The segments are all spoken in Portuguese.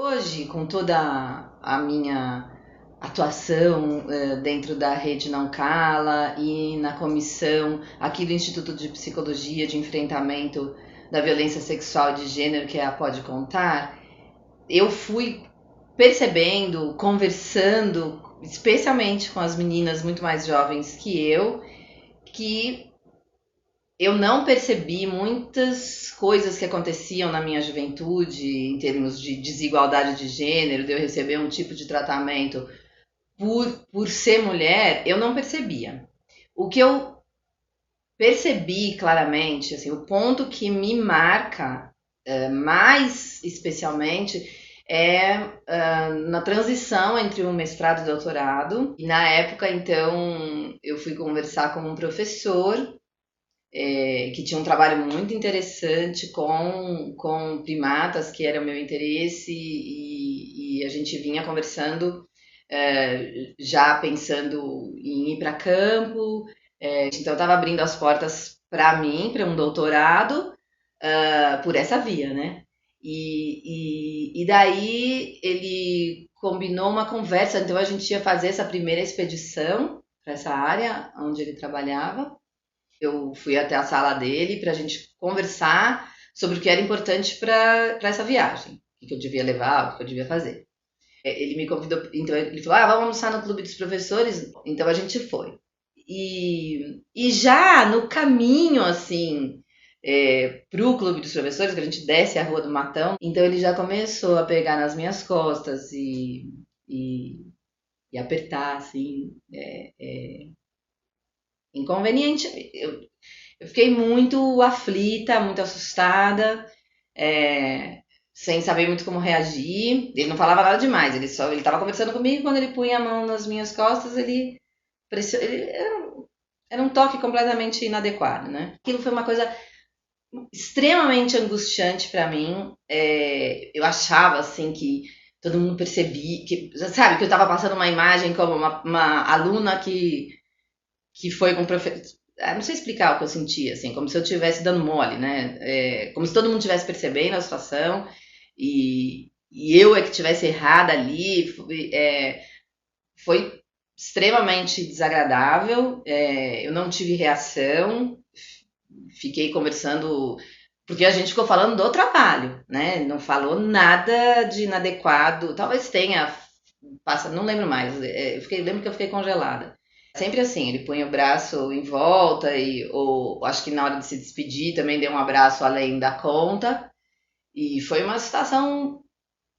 Hoje, com toda a minha atuação dentro da Rede Não Cala e na comissão aqui do Instituto de Psicologia de Enfrentamento da Violência Sexual e de Gênero, que é a Pode Contar, eu fui percebendo, conversando, especialmente com as meninas muito mais jovens que eu não percebi muitas coisas que aconteciam na minha juventude em termos de desigualdade de gênero, de eu receber um tipo de tratamento por ser mulher, eu não percebia. O que eu percebi claramente, assim, o ponto que me marca mais especialmente é na transição entre o mestrado e o doutorado. E na época, então, eu fui conversar com um professor que tinha um trabalho muito interessante com primatas, que era o meu interesse, e a gente vinha conversando já pensando em ir para campo. Então, eu estava abrindo as portas para mim, para um doutorado, por essa via, né? E daí ele combinou uma conversa, então a gente ia fazer essa primeira expedição para essa área onde ele trabalhava. Eu fui até a sala dele para a gente conversar sobre o que era importante para essa viagem, o que eu devia levar, o que eu devia fazer. Ele me convidou, então ele falou: vamos almoçar no clube dos professores. Então a gente foi. E já no caminho, assim, pro clube dos professores, que a gente desce a rua do Matão, então ele já começou a pegar nas minhas costas e, e apertar, assim, inconveniente. Eu fiquei muito aflita, muito assustada, é, sem saber muito como reagir. Ele não falava nada demais, ele estava conversando comigo e quando ele punha a mão nas minhas costas, ele era um toque completamente inadequado, né? Aquilo foi uma coisa extremamente angustiante para mim. Eu achava assim que todo mundo percebia, que sabe que eu estava passando uma imagem como uma aluna que foi com professor. Não sei explicar o que eu sentia, assim, como se eu estivesse dando mole, né? Como se todo mundo estivesse percebendo a situação e eu é que estivesse errada ali. Foi extremamente desagradável. Eu não tive reação, fiquei conversando, porque a gente ficou falando do trabalho, né? Não falou nada de inadequado. Talvez tenha, não lembro mais. Lembro que eu fiquei congelada. Sempre assim, ele punha o braço em volta ou acho que na hora de se despedir também deu um abraço além da conta. E foi uma situação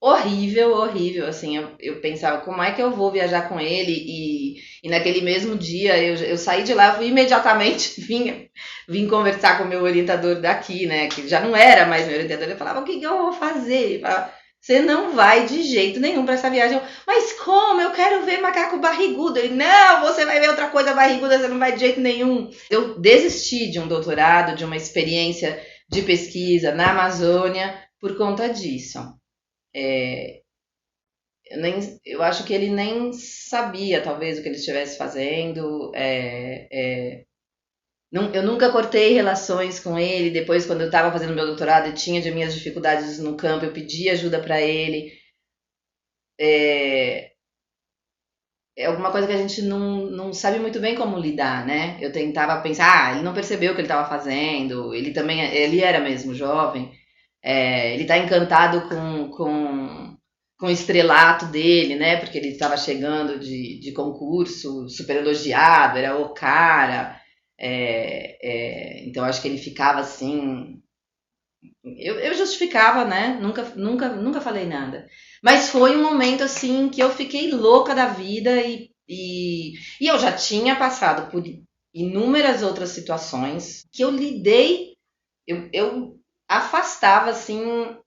horrível, horrível, assim, eu pensava, como é que eu vou viajar com ele? E naquele mesmo dia eu saí de lá, imediatamente vim conversar com o meu orientador daqui, né, que já não era mais meu orientador. Eu falava, o que eu vou fazer? Ele falava, você não vai de jeito nenhum para essa viagem. Mas como? Eu quero ver macaco barrigudo. Ele, não, você vai ver outra coisa barriguda, você não vai de jeito nenhum. Eu desisti de um doutorado, de uma experiência de pesquisa na Amazônia por conta disso. É, eu acho que ele nem sabia, talvez, o que ele estivesse fazendo. Eu nunca cortei relações com ele. Depois, quando eu estava fazendo meu doutorado e tinha de minhas dificuldades no campo, eu pedi ajuda para ele. É, é alguma coisa que a gente não sabe muito bem como lidar, né? Eu tentava pensar, ele não percebeu o que ele estava fazendo. Ele era mesmo jovem. Ele está encantado com o estrelato dele, né? Porque ele estava chegando de concurso, super elogiado, era o cara. Então acho que ele ficava assim. Eu justificava, né? Nunca falei nada. Mas foi um momento assim que eu fiquei louca da vida e eu já tinha passado por inúmeras outras situações que eu lidei, eu afastava assim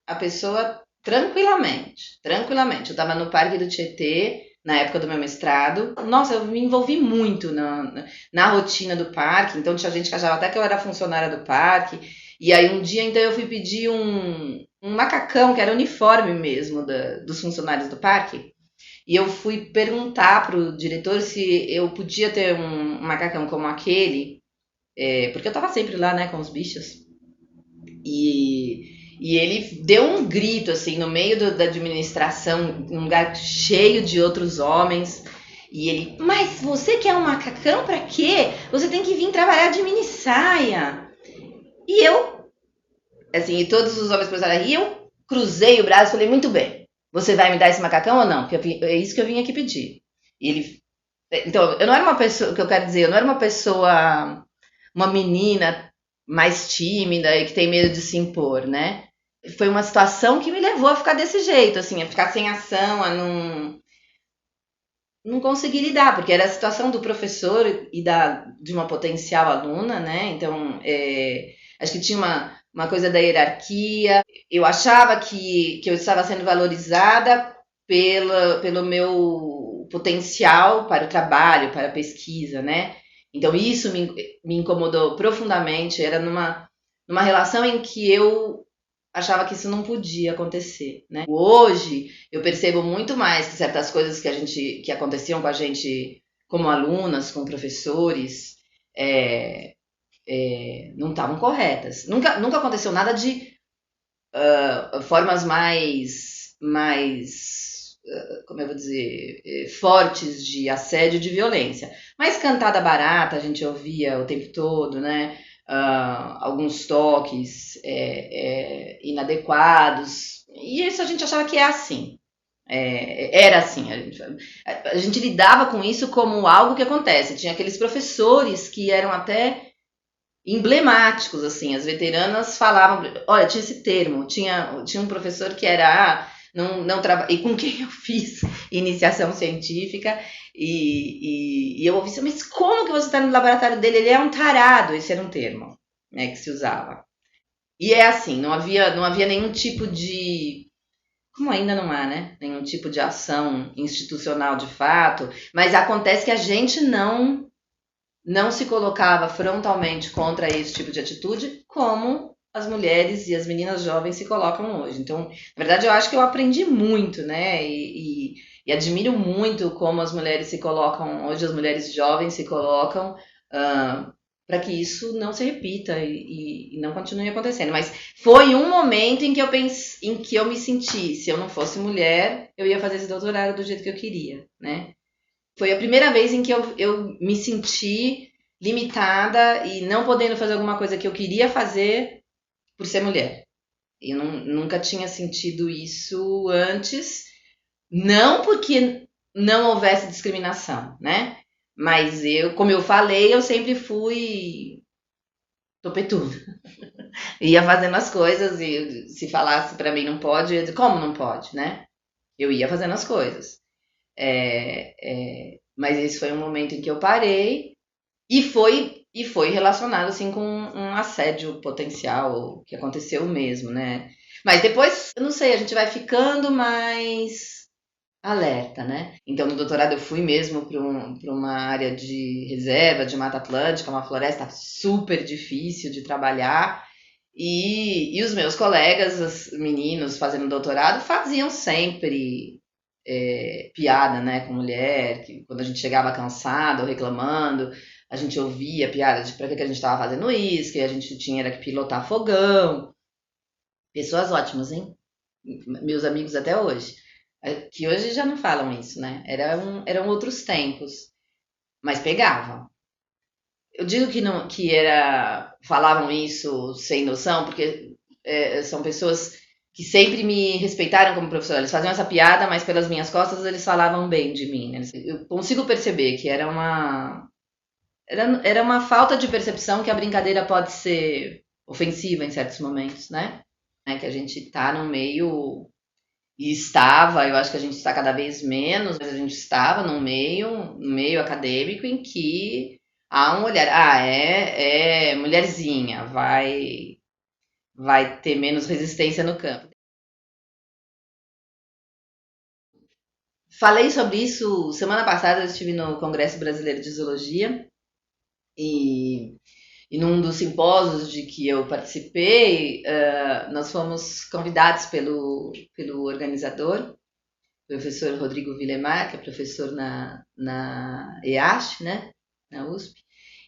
a pessoa tranquilamente, tranquilamente. Eu estava no Parque do Tietê na época do meu mestrado. Nossa, eu me envolvi muito na rotina do parque. Então tinha gente que achava até que eu era funcionária do parque. E aí um dia então eu fui pedir um macacão que era uniforme mesmo dos funcionários do parque. E eu fui perguntar pro diretor se eu podia ter um macacão como aquele, porque eu tava sempre lá, né, com os bichos. E, E ele deu um grito, assim, no meio da administração, um lugar cheio de outros homens. E ele, mas você quer um macacão pra quê? Você tem que vir trabalhar de mini saia. E eu, assim, e todos os homens começaram a rir, eu cruzei o braço e falei, muito bem, você vai me dar esse macacão ou não? Porque é isso que eu vim aqui pedir. E ele, então, eu não era uma pessoa, o que eu quero dizer, eu não era uma pessoa, uma menina mais tímida e que tem medo de se impor, né? Foi uma situação que me levou a ficar desse jeito, assim, a ficar sem ação, a não conseguir lidar, porque era a situação do professor e de uma potencial aluna, né? Então, acho que tinha uma coisa da hierarquia. Eu achava que eu estava sendo valorizada pelo meu potencial para o trabalho, para a pesquisa, né? Então, isso me incomodou profundamente. Era numa relação em que eu achava que isso não podia acontecer, né? Hoje eu percebo muito mais que certas coisas que aconteciam com a gente como alunas, com professores, é, não estavam corretas. Nunca aconteceu nada de formas como eu vou dizer, fortes de assédio, de violência. Mas cantada barata a gente ouvia o tempo todo, né? Alguns toques inadequados. E isso a gente achava que é assim. Era assim. A gente lidava com isso como algo que acontece. Tinha aqueles professores que eram até emblemáticos, assim, as veteranas falavam, olha, tinha esse termo, tinha um professor que era, não trabalha, e com quem eu fiz iniciação científica, e eu ouvi assim, mas como que você está no laboratório dele? Ele é um tarado, esse era um termo, né, que se usava. E é assim, não havia nenhum tipo de, como ainda não há, né, nenhum tipo de ação institucional de fato, mas acontece que a gente não se colocava frontalmente contra esse tipo de atitude, como as mulheres e as meninas jovens se colocam hoje. Então, na verdade, eu acho que eu aprendi muito, né? E admiro muito como as mulheres se colocam, hoje as mulheres jovens se colocam, para que isso não se repita e não continue acontecendo. Mas foi um momento em que em que eu me senti, se eu não fosse mulher, eu ia fazer esse doutorado do jeito que eu queria, né? Foi a primeira vez em que eu me senti limitada e não podendo fazer alguma coisa que eu queria fazer por ser mulher. Eu nunca tinha sentido isso antes, não porque não houvesse discriminação, né? Mas como eu falei, eu sempre fui topetuda. Ia fazendo as coisas e se falasse pra mim não pode, eu ia dizer, como não pode, né? Eu ia fazendo as coisas. Mas esse foi um momento em que eu parei e foi relacionado assim com um assédio potencial que aconteceu mesmo, né? Mas depois, eu não sei, a gente vai ficando mais alerta, né? Então no doutorado eu fui mesmo para uma área de reserva de Mata Atlântica, uma floresta super difícil de trabalhar. E os meus colegas, os meninos fazendo doutorado, faziam sempre piada, né, com mulher, que quando a gente chegava cansada ou reclamando, a gente ouvia piada de pra que a gente estava fazendo isso, que a gente tinha era que pilotar fogão. Pessoas ótimas, hein? Meus amigos até hoje. Que hoje já não falam isso, né? Eram outros tempos, mas pegavam. Eu digo que não, falavam isso sem noção, porque são pessoas que sempre me respeitaram como professora. Eles faziam essa piada, mas pelas minhas costas eles falavam bem de mim, né? Eu consigo perceber que era uma falta de percepção que a brincadeira pode ser ofensiva em certos momentos, né? Que a gente tá no meio e estava, eu acho que a gente está cada vez menos, mas a gente estava no meio acadêmico em que há um olhar, é mulherzinha, vai ter menos resistência no campo. Falei sobre isso semana passada, eu estive no Congresso Brasileiro de Zoologia e, e num dos simpósios de que eu participei, nós fomos convidados pelo organizador, professor Rodrigo Vilemar, que é professor na EASH, né, na USP.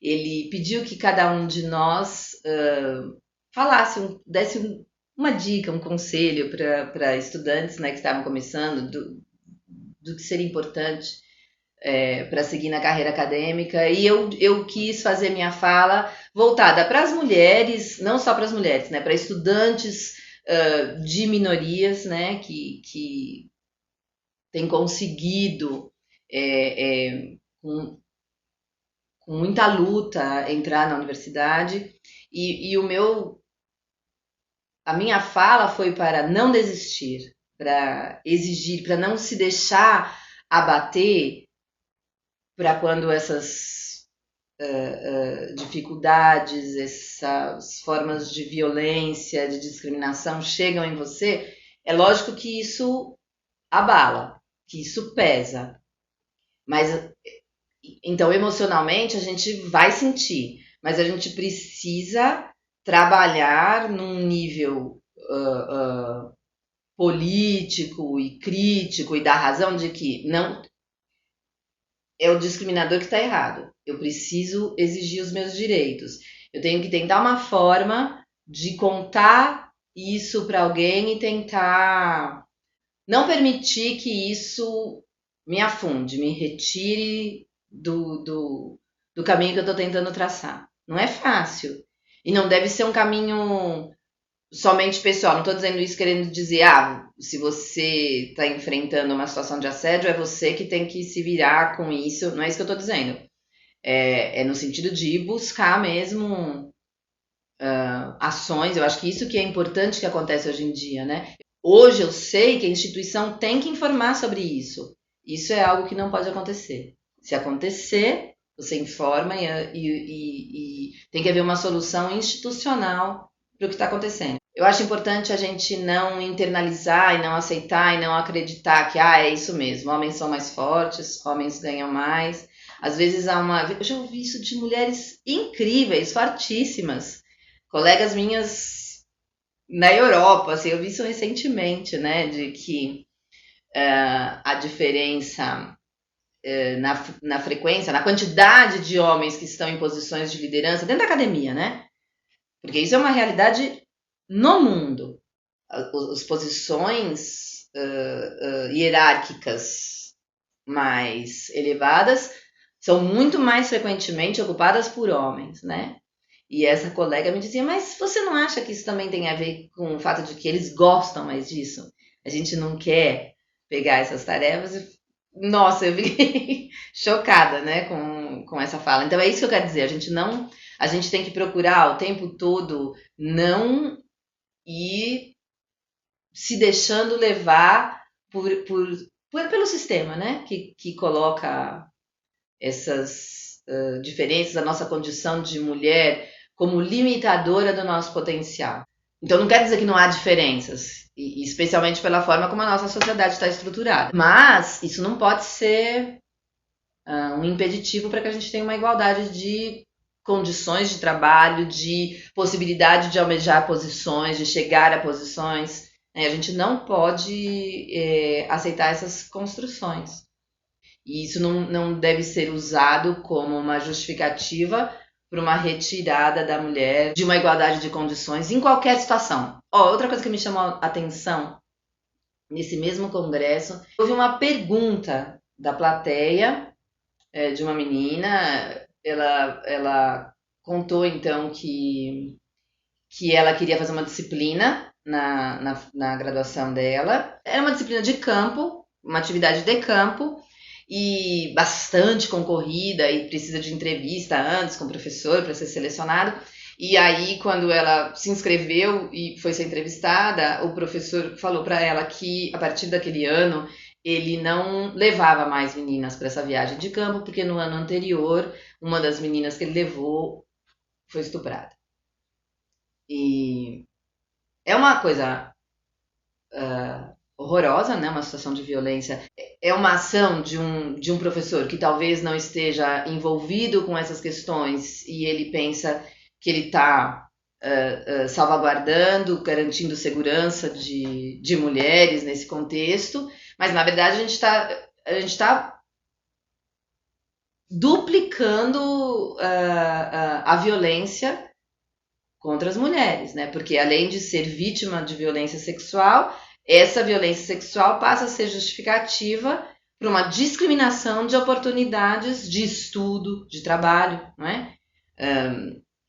Ele pediu que cada um de nós falasse, desse uma dica, um conselho para estudantes, né, que estavam começando, do que seria importante para seguir na carreira acadêmica. E eu quis fazer minha fala voltada para as mulheres, não só para as mulheres, né, para estudantes de minorias, né, que têm conseguido, com muita luta, entrar na universidade. E a minha fala foi para não desistir, para exigir, para não se deixar abater, para quando essas dificuldades, essas formas de violência, de discriminação chegam em você. É lógico que isso abala, que isso pesa, mas então emocionalmente a gente vai sentir, mas a gente precisa trabalhar num nível político e crítico e da razão de que não é o discriminador que está errado. Eu preciso exigir os meus direitos. Eu tenho que tentar uma forma de contar isso para alguém e tentar não permitir que isso me afunde, me retire do caminho que eu estou tentando traçar. Não é fácil. E não deve ser um caminho somente pessoal. Não estou dizendo isso querendo dizer, se você está enfrentando uma situação de assédio, é você que tem que se virar com isso. Não é isso que eu estou dizendo. É no sentido de buscar mesmo ações. Eu acho que isso que é importante que acontece hoje em dia, né? Hoje eu sei que a instituição tem que informar sobre isso. Isso é algo que não pode acontecer. Se acontecer, você informa e tem que haver uma solução institucional para o que está acontecendo. Eu acho importante a gente não internalizar e não aceitar e não acreditar que é isso mesmo, homens são mais fortes, homens ganham mais. Às vezes eu já ouvi isso de mulheres incríveis, fortíssimas, colegas minhas na Europa, assim, eu vi isso recentemente, né, de que a diferença na frequência, na quantidade de homens que estão em posições de liderança dentro da academia, né? Porque isso é uma realidade no mundo. As posições hierárquicas mais elevadas são muito mais frequentemente ocupadas por homens, né? E essa colega me dizia, mas você não acha que isso também tem a ver com o fato de que eles gostam mais disso? A gente não quer pegar essas tarefas. Nossa, eu fiquei chocada, né, com essa fala. Então é isso que eu quero dizer. A gente tem que procurar o tempo todo não ir se deixando levar pelo sistema, né, que coloca essas diferenças, a nossa condição de mulher como limitadora do nosso potencial. Então não quer dizer que não há diferenças, e especialmente pela forma como a nossa sociedade está estruturada. Mas isso não pode ser um impeditivo para que a gente tenha uma igualdade de condições de trabalho, de possibilidade de almejar posições, de chegar a posições. A gente não pode aceitar essas construções. E isso não deve ser usado como uma justificativa para uma retirada da mulher de uma igualdade de condições em qualquer situação. Outra coisa que me chamou a atenção nesse mesmo congresso, houve uma pergunta da plateia de uma menina. Ela contou então que ela queria fazer uma disciplina na graduação dela. Era uma disciplina de campo, uma atividade de campo, e bastante concorrida, e precisa de entrevista antes com o professor para ser selecionado. E aí, quando ela se inscreveu e foi ser entrevistada, o professor falou para ela que a partir daquele ano ele não levava mais meninas para essa viagem de campo, porque no ano anterior uma das meninas que ele levou foi estuprada. E é uma coisa horrorosa, né? Uma situação de violência. É uma ação de um professor que talvez não esteja envolvido com essas questões e ele pensa que ele está salvaguardando, garantindo segurança de mulheres nesse contexto, mas na verdade a gente tá duplicando a violência contra as mulheres, né? Porque além de ser vítima de violência sexual, essa violência sexual passa a ser justificativa para uma discriminação de oportunidades de estudo, de trabalho, não é?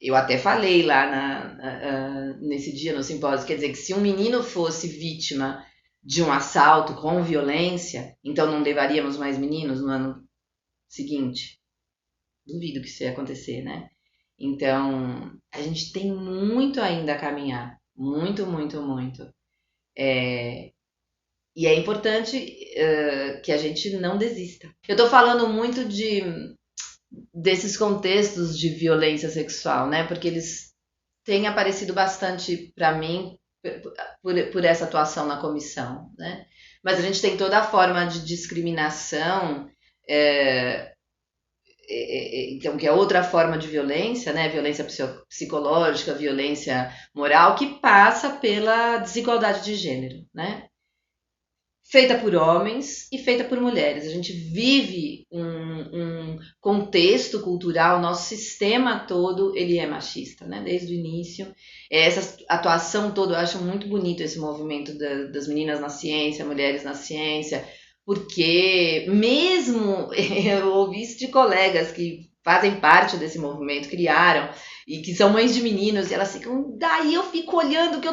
Eu até falei lá nesse dia no simpósio, quer dizer que se um menino fosse vítima de um assalto com violência, então não levaríamos mais meninos no ano seguinte. Duvido que isso ia acontecer, né? Então, a gente tem muito ainda a caminhar. Muito, muito, muito. E é importante que a gente não desista. Eu tô falando muito desses contextos de violência sexual, né? Porque eles têm aparecido bastante para mim por essa atuação na comissão, né? Mas a gente tem toda a forma de discriminação, então, que é outra forma de violência, né? Violência psicológica, violência moral, que passa pela desigualdade de gênero, né? Feita por homens e feita por mulheres. A gente vive um contexto cultural, nosso sistema todo, ele é machista, né? Desde o início. Essa atuação toda, eu acho muito bonito esse movimento das meninas na ciência, mulheres na ciência, porque mesmo eu ouvi isso de colegas que fazem parte desse movimento, criaram, e que são mães de meninos, e elas ficam, daí eu fico olhando que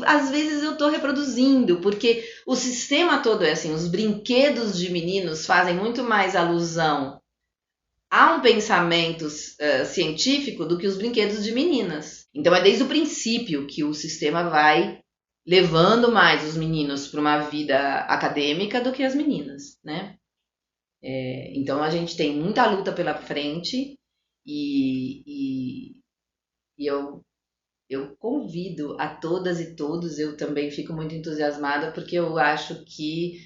às vezes eu tô reproduzindo, porque o sistema todo é assim, os brinquedos de meninos fazem muito mais alusão a um pensamento científico do que os brinquedos de meninas. Então é desde o princípio que o sistema vai levando mais os meninos para uma vida acadêmica do que as meninas, né? Então a gente tem muita luta pela frente e eu convido a todas e todos, eu também fico muito entusiasmada porque eu acho que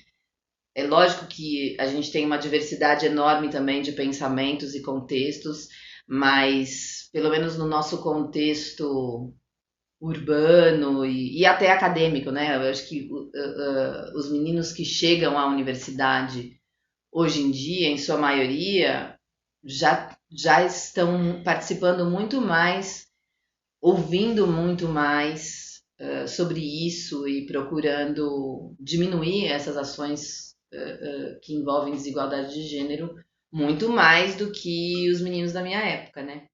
é lógico que a gente tem uma diversidade enorme também de pensamentos e contextos, mas pelo menos no nosso contexto urbano e até acadêmico, né? Eu acho que os meninos que chegam à universidade hoje em dia, em sua maioria, já estão participando muito mais, ouvindo muito mais sobre isso e procurando diminuir essas ações que envolvem desigualdade de gênero muito mais do que os meninos da minha época, né?